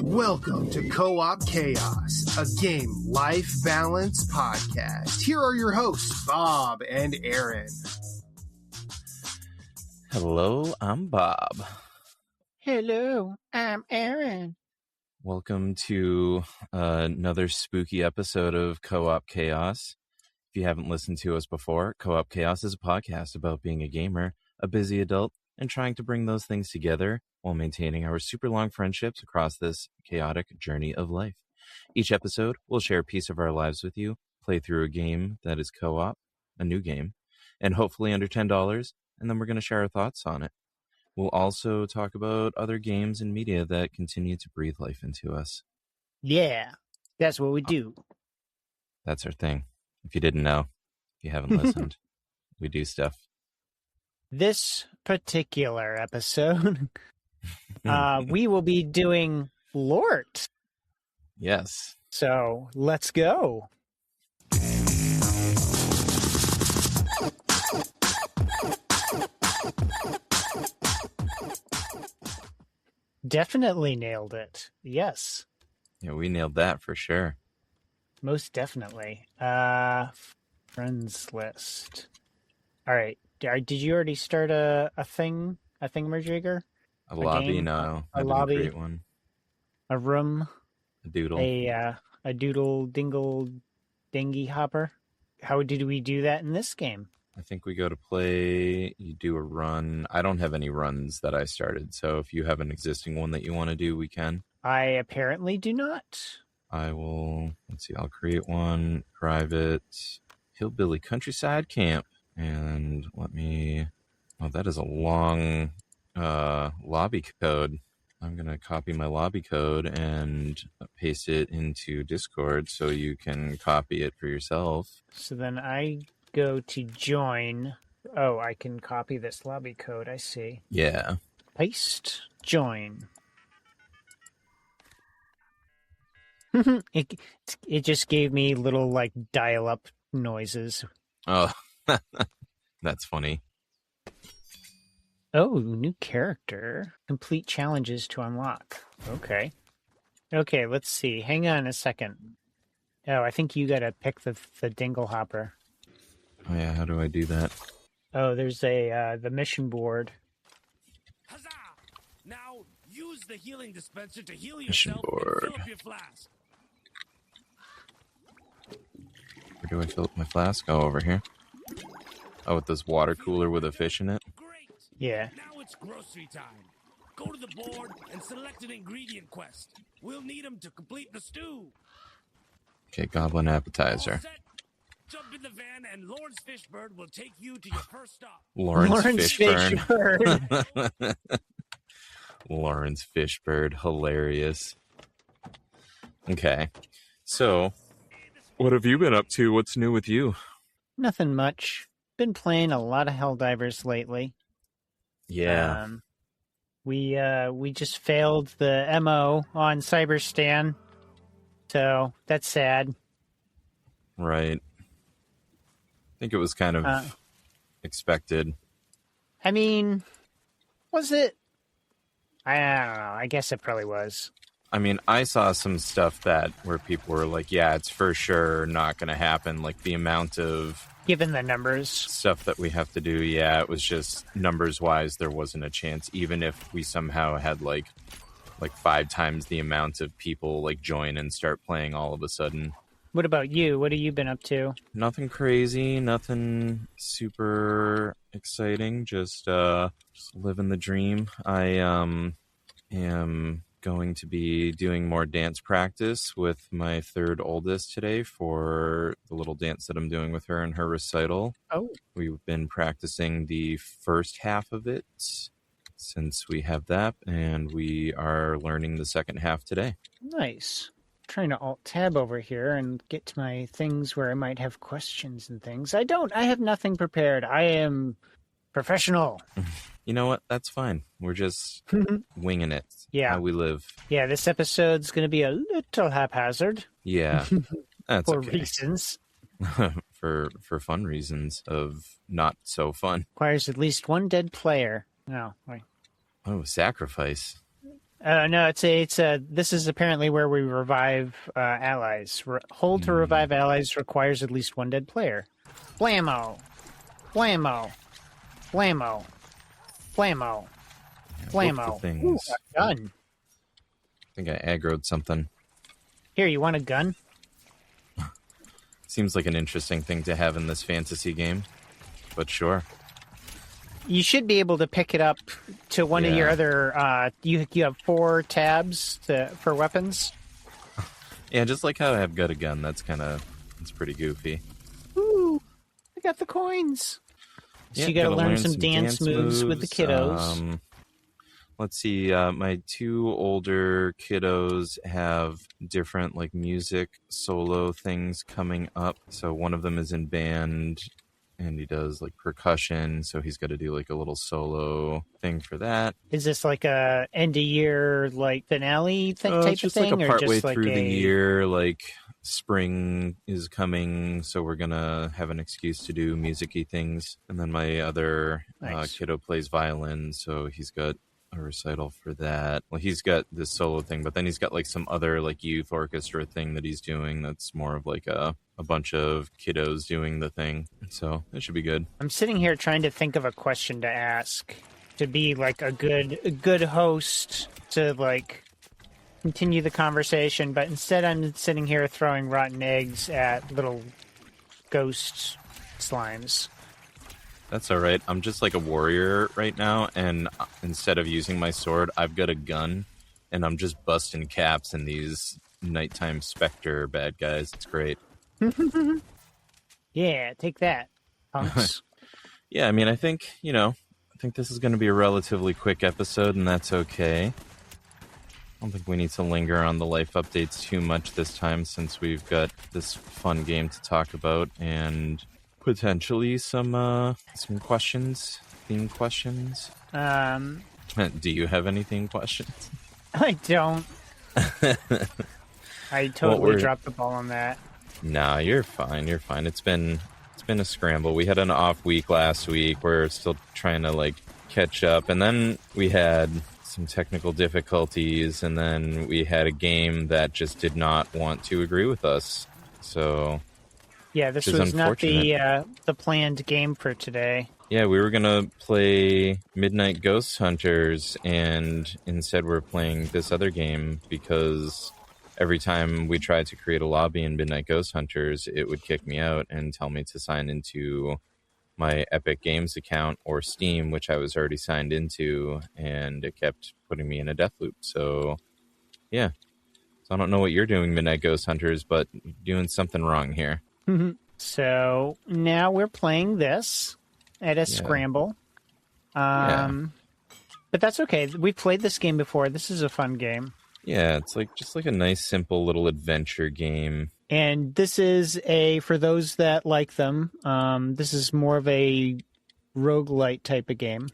Welcome to Co-op Chaos, a game life balance podcast. Here are your hosts, Bob and Aaron. Hello, I'm Bob. Hello, I'm Aaron. Welcome to another spooky episode of Co-op Chaos. If you haven't listened to us before, Co-op Chaos is a podcast about being a gamer, a busy adult, and trying to bring those things together while maintaining our super long friendships across this chaotic journey of life. Each episode, we'll share a piece of our lives with you, play through a game that is co-op, a new game, and hopefully under $10, and then we're going to share our thoughts on it. We'll also talk about other games and media that continue to breathe life into us. Yeah, that's what we do. That's our thing. If you didn't know, if you haven't listened, we do stuff. This particular episode, we will be doing Lort. Yes. So let's go. Definitely nailed it. Yes. Yeah, we nailed that for sure. Most definitely. Friends list. All right. Did you already start a thingamajigger? A lobby? Game? No. A I didn't lobby? create one. A room? A doodle. A doodle dingle dingy hopper? How did we do that in this game? I think we go to play, you do a run. I don't have any runs that I started, so if you have an existing one that you want to do, we can. I apparently do not. I will, let's see, I'll create one, private, Hillbilly Countryside Camp. And let me, oh, that is a long lobby code. I'm going to copy my lobby code and paste it into Discord so you can copy it for yourself. So then I go to join. Oh, I can copy this lobby code. I see. Yeah. Paste. Join. It just gave me little like dial-up noises. Oh, that's funny. Oh, new character. Complete challenges to unlock. Okay. Okay, let's see. Hang on a second. Oh, I think you gotta pick the dingle hopper. Oh yeah, how do I do that? Oh, there's the mission board. Huzzah! Now use the healing dispenser to heal Mission yourself board. and fill up your flask. Where do I fill up my flask? Oh, over here. Oh, with this water cooler with a fish in it? Great! Yeah. Now it's grocery time. Go to the board and select an ingredient quest. We'll need them to complete the stew. Okay, goblin appetizer. All set. Jump in the van and Lawrence Fishbird will take you to your first stop. Lawrence Fishburne. Fishburne. Lawrence Fishbird. Hilarious. Okay. So, what have you been up to? What's new with you? Nothing much. Been playing a lot of Helldivers lately. Yeah. We just failed the MO on Cyberstan, so that's sad. Right. I think it was kind of expected. I mean, was it? I don't know. I guess it probably was. I mean, I saw some stuff where people were like, yeah, it's for sure not going to happen. Like the amount of Given the numbers. stuff that we have to do, yeah, it was just numbers-wise, there wasn't a chance. Even if we somehow had like 5 times the amount of people like join and start playing all of a sudden. What about you? What have you been up to? Nothing crazy, nothing super exciting, just living the dream. I am going to be doing more dance practice with my third oldest today for the little dance that I'm doing with her in her recital. Oh. We've been practicing the first half of it since we have that, and we are learning the second half today. Nice. Trying to alt-tab over here and get to my things where I might have questions and things. I have nothing prepared. I am professional. You know what? That's fine. We're just winging it. Yeah. How we live. Yeah, this episode's going to be a little haphazard. Yeah. That's for okay. reasons. for fun reasons of not so fun. Requires at least one dead player. No, wait. Oh, sacrifice. No, this is apparently where we revive allies. Hold to revive allies requires at least one dead player. Blammo! Blammo! Blammo! Blammo! Blammo! Things. Ooh, a gun. I think I aggroed something. Here, you want a gun? Seems like an interesting thing to have in this fantasy game, but sure. You should be able to pick it up to one of your other. You have 4 tabs for weapons. Yeah, just like how I've got a gun. It's pretty goofy. Ooh, I got the coins. So you got to learn some dance moves with the kiddos. Let's see. My 2 older kiddos have different like music solo things coming up. So one of them is in band, and he does like percussion. So he's got to do like a little solo thing for that. Is this like a end of year like finale type It's just of thing, like a or partway just like through the year, like spring is coming, so we're gonna have an excuse to do music-y things. And then my other kiddo plays violin, so he's got a recital for that. Well, he's got this solo thing, but then he's got like some other like youth orchestra thing that he's doing that's more of like a bunch of kiddos doing the thing. So it should be good. I'm sitting here trying to think of a question to ask to be like a good host to like continue the conversation, but instead I'm sitting here throwing rotten eggs at little ghost slimes. That's all right. I'm just like a warrior right now, and instead of using my sword, I've got a gun, and I'm just busting caps in these nighttime specter bad guys. It's great. Yeah, take that, punks. Yeah, I mean, I think this is going to be a relatively quick episode, and that's okay. I don't think we need to linger on the life updates too much this time, since we've got this fun game to talk about, and potentially some questions, theme questions. Do you have any theme questions? I don't. I totally dropped the ball on that. Nah, you're fine. You're fine. It's been a scramble. We had an off week last week. We're still trying to like catch up, and then we had some technical difficulties, and then we had a game that just did not want to agree with us. So yeah, this was not the planned game for today. Yeah, we were gonna play Midnight Ghost Hunters, and instead we're playing this other game because every time we tried to create a lobby in Midnight Ghost Hunters, it would kick me out and tell me to sign into my Epic Games account or Steam, which I was already signed into, and it kept putting me in a death loop. So, yeah. So I don't know what you're doing, Midnight Ghost Hunters, but you're doing something wrong here. So now we're playing this at a scramble. But that's okay. We've played this game before. This is a fun game. Yeah, it's like just like a nice, simple little adventure game. And this is for those that like them, this is more of a roguelite type of game.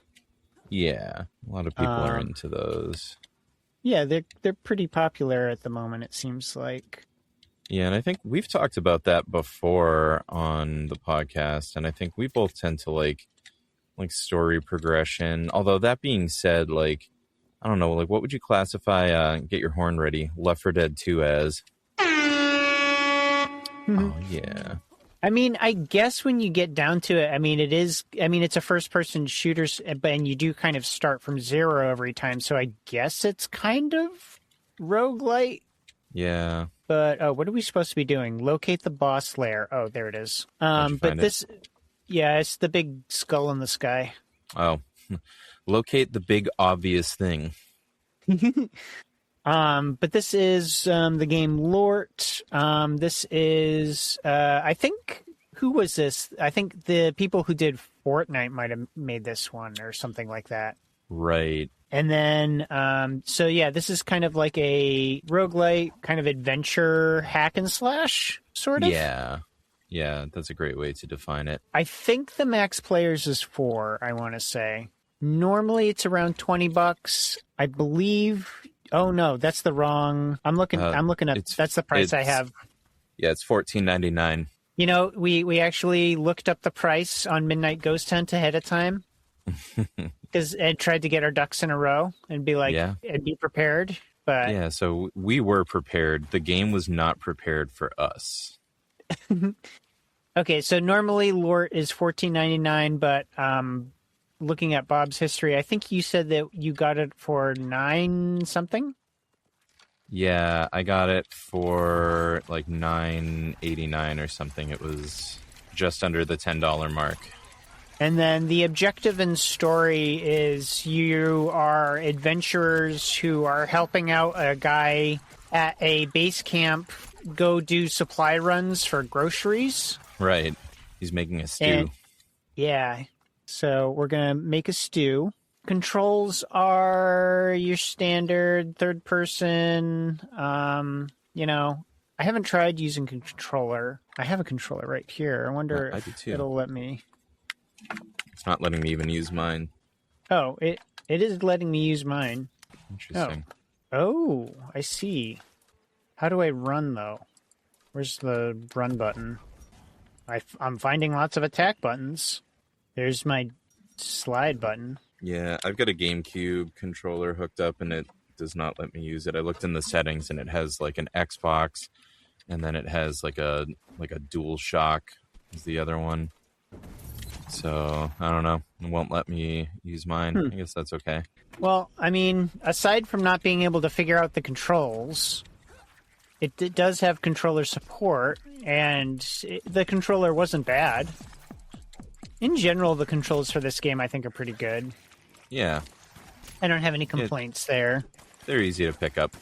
Yeah, a lot of people are into those. Yeah, they're pretty popular at the moment, it seems like. Yeah, and I think we've talked about that before on the podcast, and I think we both tend to like story progression. Although that being said, like, I don't know, like what would you classify get your horn ready, Left 4 Dead 2 as? Oh yeah. I mean, I guess when you get down to it, it's a first person shooter, and you do kind of start from zero every time, so I guess it's kind of roguelite. Yeah. But what are we supposed to be doing? Locate the boss lair. Oh, there it is. But this, it's the big skull in the sky. Oh, locate the big obvious thing. But this is the game Lort. This is, I think, who was this? I think the people who did Fortnite might have made this one or something like that. Right. And then, this is kind of like a roguelite kind of adventure hack and slash, sort of. Yeah. Yeah, that's a great way to define it. I think the max players is 4, I want to say. Normally it's around $20. I believe... Oh, no, that's the wrong... I'm looking up... That's the price I have. Yeah, it's $14.99. You know, we actually looked up the price on Midnight Ghost Hunt ahead of time. Because Ed tried to get our ducks in a row and be like, and be prepared. But yeah, so we were prepared. The game was not prepared for us. Okay, so normally Lort is $14.99, but looking at Bob's history, I think you said that you got it for $9 something. Yeah, I got it for like $9.89 or something. It was just under the $10 mark. And then the objective and story is you are adventurers who are helping out a guy at a base camp go do supply runs for groceries. Right. He's making a stew. And, so we're going to make a stew. Controls are your standard third person. I haven't tried using controller. I have a controller right here. I wonder if it'll let me. It's not letting me even use mine. Oh, it is letting me use mine. Interesting. Oh, I see. How do I run, though? Where's the run button? I'm finding lots of attack buttons. There's my slide button. Yeah, I've got a GameCube controller hooked up, and it does not let me use it. I looked in the settings, and it has like an Xbox, and then it has like a DualShock is the other one. So, I don't know. It won't let me use mine. I guess that's okay. Well, I mean, aside from not being able to figure out the controls, it does have controller support, and the controller wasn't bad. In general, the controls for this game, I think, are pretty good. Yeah. I don't have any complaints there. They're easy to pick up.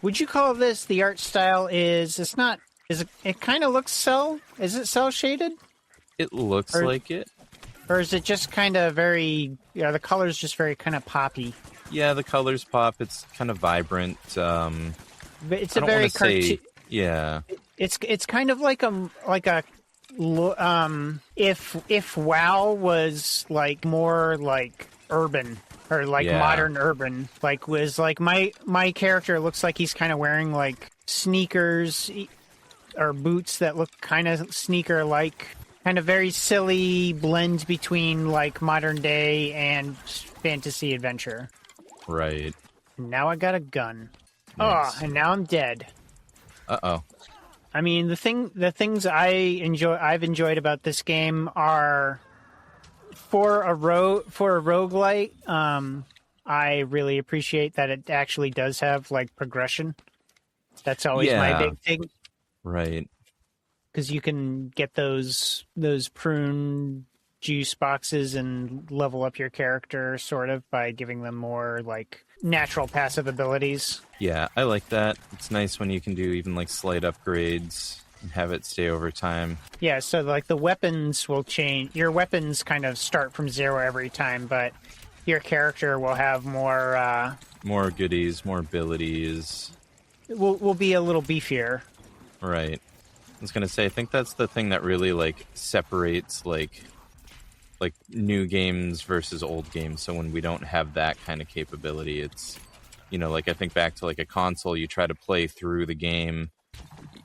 Would you call this, the art style it kind of looks cell? Is it cell shaded? It looks like it. Or is it just kind of very, the color's just very kind of poppy? Yeah, the colors pop. It's kind of vibrant. It's a very cartoon. Yeah. It's kind of like a if WoW was like more like urban or like modern urban, like was like my character looks like he's kind of wearing like sneakers or boots that look kind of sneaker like. Kind of very silly blend between like modern day and fantasy adventure. Right. Now I got a gun. Nice. Oh, and now I'm dead. Uh-oh. I mean, the things I've enjoyed about this game are for a roguelite, I really appreciate that it actually does have like progression. That's always my big thing. Right. Because you can get those prune juice boxes and level up your character sort of by giving them more like natural passive abilities. Yeah, I like that. It's nice when you can do even like slight upgrades and have it stay over time. Yeah, so like the weapons will change. Your weapons kind of start from 0 every time, but your character will have more goodies, more abilities. Will be a little beefier. Right. I was gonna say, I think that's the thing that really like separates like new games versus old games. So when we don't have that kind of capability, it's, like I think back to like a console, you try to play through the game,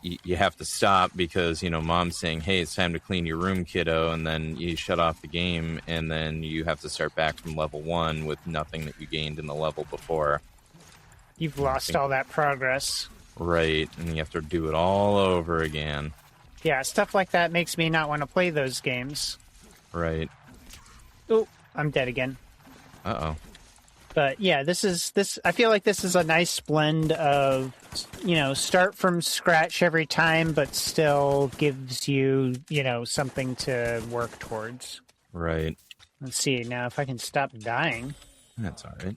you have to stop because mom's saying, hey, it's time to clean your room, kiddo, and then you shut off the game, and then you have to start back from level 1 with nothing that you gained in the level before. You've lost all that progress. Right, and you have to do it all over again. Yeah, stuff like that makes me not want to play those games. Right. Oh, I'm dead again. Uh-oh. But yeah, I feel like this is a nice blend of, start from scratch every time, but still gives you, something to work towards. Right. Let's see, now if I can stop dying. That's all right.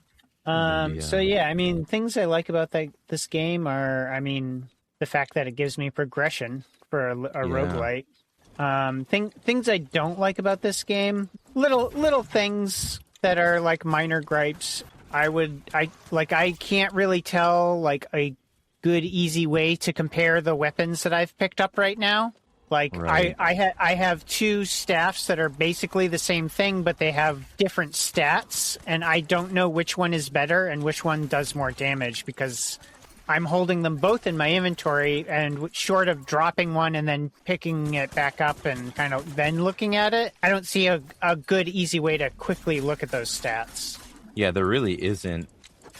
So yeah, I mean, things I like about this game are, the fact that it gives me progression for a roguelite. Things I don't like about this game, little things that are like minor gripes. I can't really tell like a good easy way to compare the weapons that I've picked up right now. Like right. I have 2 staffs that are basically the same thing, but they have different stats, and I don't know which one is better and which one does more damage because I'm holding them both in my inventory, and short of dropping one and then picking it back up and kind of then looking at it, I don't see a good, easy way to quickly look at those stats. Yeah, there really isn't.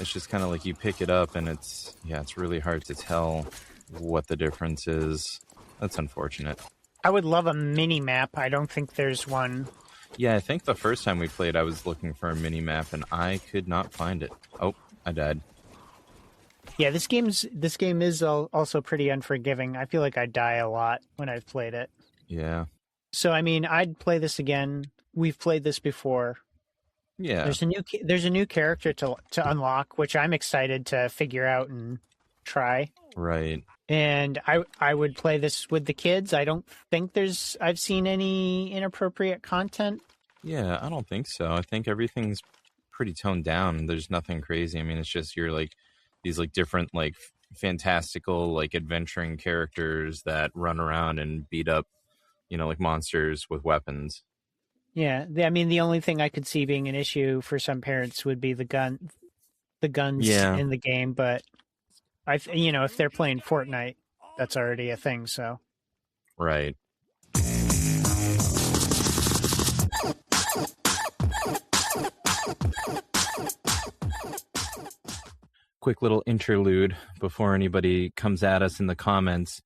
It's just kind of like you pick it up and it's really hard to tell what the difference is. That's unfortunate. I would love a mini map. I don't think there's one. Yeah, I think the first time we played, I was looking for a mini map and I could not find it. Oh, I died. Yeah, this game is also pretty unforgiving. I feel like I die a lot when I've played it. Yeah. So I mean, I'd play this again. We've played this before. Yeah. There's a new character to unlock, which I'm excited to figure out and try. Right. And I would play this with the kids. I don't think I've seen any inappropriate content. Yeah, I don't think so. I think everything's pretty toned down. There's nothing crazy. I mean, it's just you're like these like different like fantastical like adventuring characters that run around and beat up, like monsters with weapons. Yeah, I mean, the only thing I could see being an issue for some parents would be the guns in the game. But if they're playing Fortnite, that's already a thing. So, right. Quick little interlude before anybody comes at us in the comments.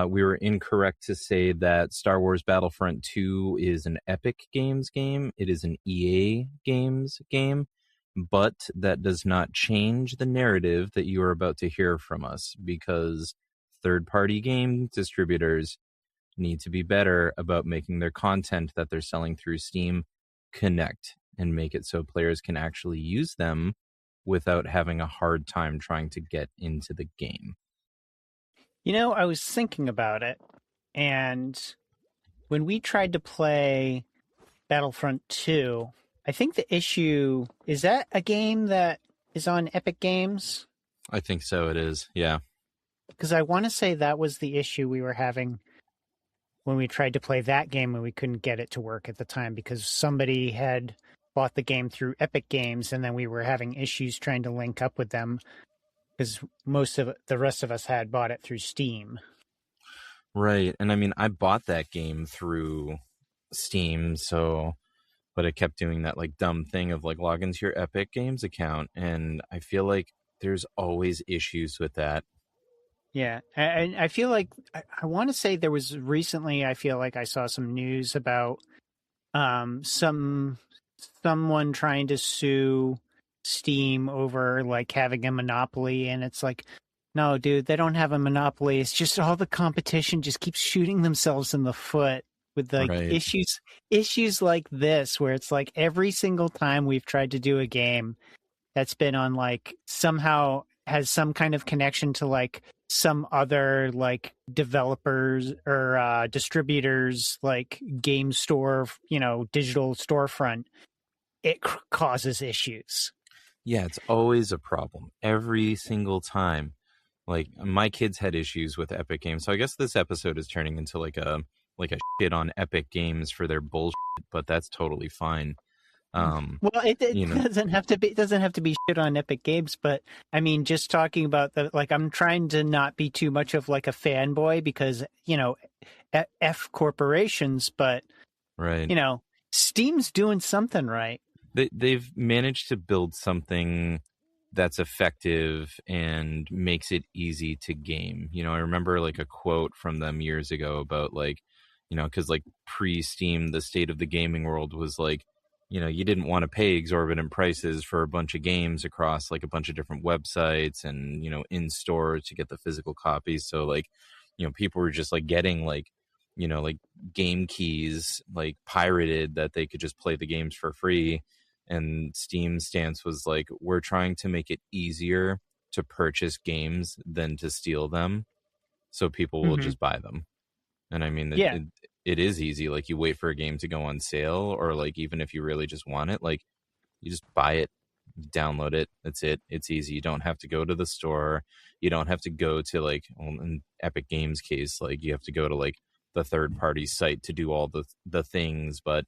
We were incorrect to say that Star Wars Battlefront 2 is an Epic Games game. It is an EA Games game, but that does not change the narrative that you are about to hear from us, because third-party game distributors need to be better about making their content that they're selling through Steam connect and make it so players can actually use them without having a hard time trying to get into the game. I was thinking about it, and when we tried to play Battlefront 2, I think the issue is that a game that is on Epic Games? I think so, it is, yeah. Because I want to say that was the issue we were having when we tried to play that game and we couldn't get it to work at the time because somebody had bought the game through Epic Games, and then we were having issues trying to link up with them because most of the rest of us had bought it through Steam. Right. And I mean, I bought that game through Steam, but it kept doing that like dumb thing of like log into your Epic Games account. And I feel like there's always issues with that. Yeah. And I feel like I want to say there was recently, I feel like I saw some news about someone trying to sue Steam over like having a monopoly, and it's like, no, dude, they don't have a monopoly. It's just all the competition just keeps shooting themselves in the foot with like issues like this, where it's like every single time we've tried to do a game that's been on like somehow has some kind of connection to like some other like developers or distributors like game store, digital storefront, it causes issues. Yeah, it's always a problem every single time. Like my kids had issues with Epic Games, so I guess this episode is turning into like a shit on Epic Games for their bullshit, but that's totally fine. Well, it doesn't have to be. It doesn't have to be shit on Epic Games, but I mean, just talking about I'm trying to not be too much of like a fanboy because F corporations, but right, Steam's doing something right. They've managed to build something that's effective and makes it easy to game. I remember like a quote from them years ago about like, because like pre-Steam, the state of the gaming world was like, you didn't want to pay exorbitant prices for a bunch of games across like a bunch of different websites and, in store to get the physical copies. So like, people were just like getting like, like game keys, like pirated that they could just play the games for free. And Steam's stance was like, we're trying to make it easier to purchase games than to steal them. So people will just buy them. And I mean, it is easy. Like you wait for a game to go on sale, or like, even if you really just want it, like you just buy it, download it. That's it. It's easy. You don't have to go to the store. You don't have to go to like, in Epic Games case, like you have to go to like the third party site to do all the things. But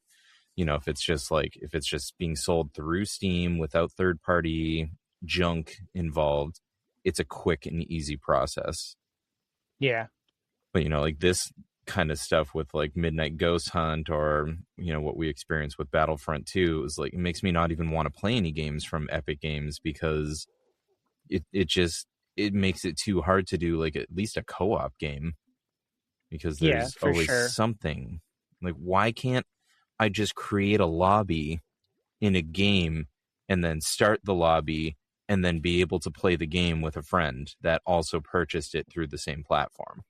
if it's just being sold through Steam without third party junk involved, it's a quick and easy process. Yeah. But, like this kind of stuff with like Midnight Ghost Hunt or, what we experienced with Battlefront 2 is like, it makes me not even want to play any games from Epic Games because it makes it too hard to do like at least a co-op game because there's always something. Like, why can't I just create a lobby in a game and then start the lobby and then be able to play the game with a friend that also purchased it through the same platform?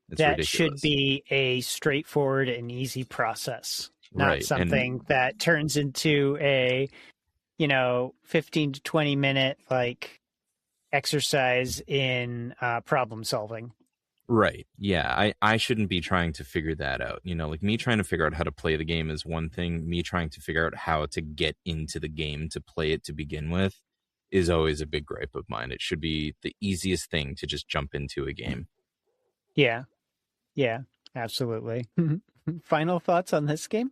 It's that ridiculous. Should be a straightforward and easy process, not right. something that turns into a 15 to 20 minute like exercise in problem solving. Right. Yeah. I shouldn't be trying to figure that out. Like me trying to figure out how to play the game is one thing. Me trying to figure out how to get into the game to play it to begin with is always a big gripe of mine. It should be the easiest thing to just jump into a game. Yeah. Yeah, absolutely. Final thoughts on this game?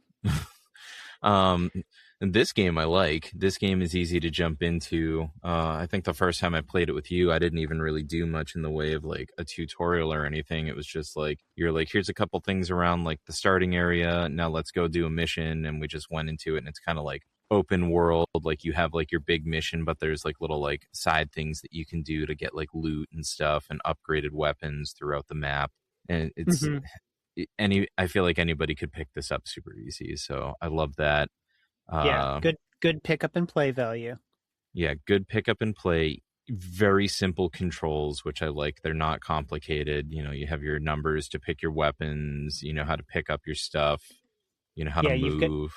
This game I like. This game is easy to jump into. I think the first time I played it with you, I didn't even really do much in the way of like a tutorial or anything. It was just like, you're like, here's a couple things around like the starting area. Now let's go do a mission. And we just went into it, and it's kind of like open world. Like you have like your big mission, but there's like little like side things that you can do to get like loot and stuff and upgraded weapons throughout the map. And it's I feel like anybody could pick this up super easy. So I love that. Good pick up and play value. Yeah, good pick up and play. Very simple controls, which I like. They're not complicated. You have your numbers to pick your weapons. You know how to pick up your stuff. You know how to move.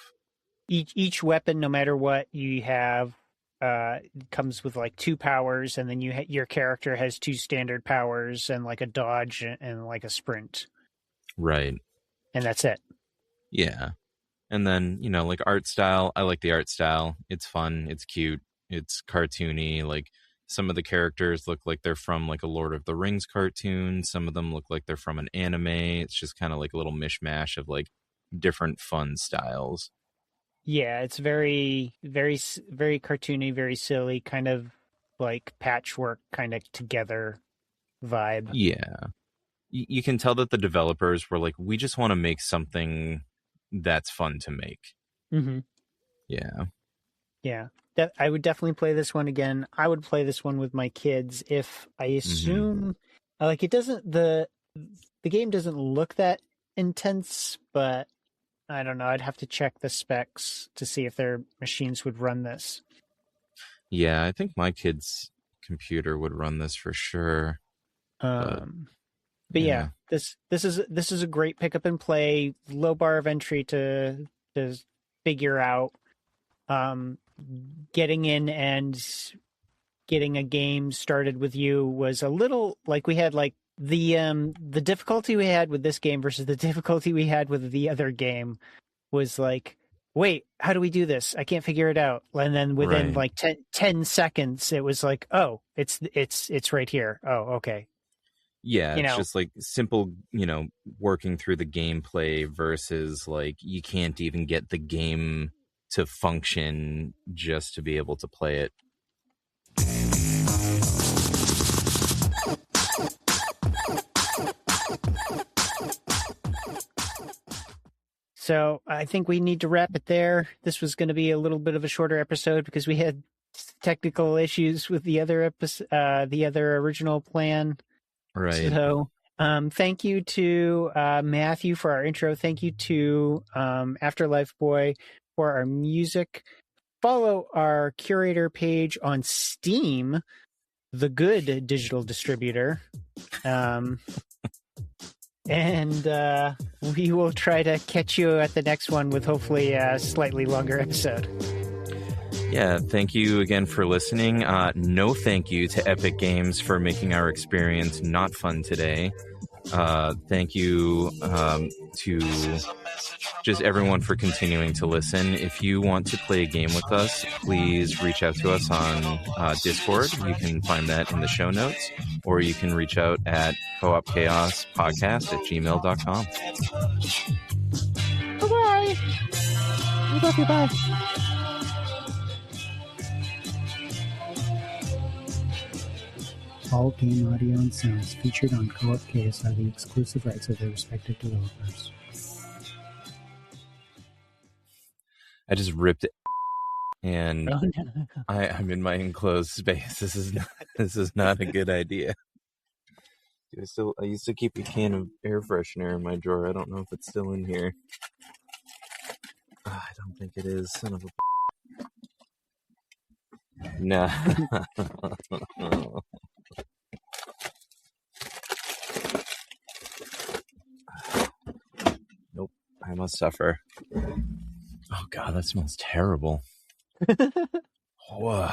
Each weapon, no matter what you have, comes with like 2 powers, and then your character has 2 standard powers and like a dodge and like a sprint. Right. And that's it. Yeah. And then, like art style, I like the art style. It's fun. It's cute. It's cartoony. Like some of the characters look like they're from like a Lord of the Rings cartoon. Some of them look like they're from an anime. It's just kind of like a little mishmash of like different fun styles. Yeah, it's very, very, very cartoony, very silly, kind of like patchwork kind of together vibe. Yeah. You can tell that the developers were like, we just want to make something that's fun to make. Mm-hmm. Yeah. Yeah. I would definitely play this one again. I would play this one with my kids if I assume like it doesn't the game doesn't look that intense, but I don't know. I'd have to check the specs to see if their machines would run this. Yeah, I think my kid's computer would run this for sure. But yeah, this is a great pick up and play, low bar of entry to figure out. Getting in and getting a game started with you was a little like we had like the difficulty we had with this game versus the difficulty we had with the other game was like, wait, how do we do this? I can't figure it out. And then within like 10 seconds, it was like, oh, it's right here. Oh, okay. Yeah, it's just like simple, working through the gameplay versus like you can't even get the game to function just to be able to play it. So I think we need to wrap it there. This was going to be a little bit of a shorter episode because we had technical issues with the other the other original plan. Right. So thank you to Matthew for our intro. Thank you to Afterlife Boy for our music. Follow our curator page on Steam, the good digital distributor. And we will try to catch you at the next one with hopefully a slightly longer episode. Yeah, thank you again for listening. No thank you to Epic Games for making our experience not fun today. Thank you to just everyone for continuing to listen. If you want to play a game with us, please reach out to us on Discord. You can find that in the show notes, or you can reach out at coopchaospodcast@gmail.com. Bye-bye. We love you. Bye. All game audio and sounds featured on Co-op Chaos are the exclusive rights of their respective developers. I just ripped it, and Oh, no. I'm in my enclosed space. This is not a good idea. I used to keep a can of air freshener in my drawer. I don't know if it's still in here. I don't think it is. Son of a... Nah. Nope. I must suffer. Oh God, that smells terrible. Whoa.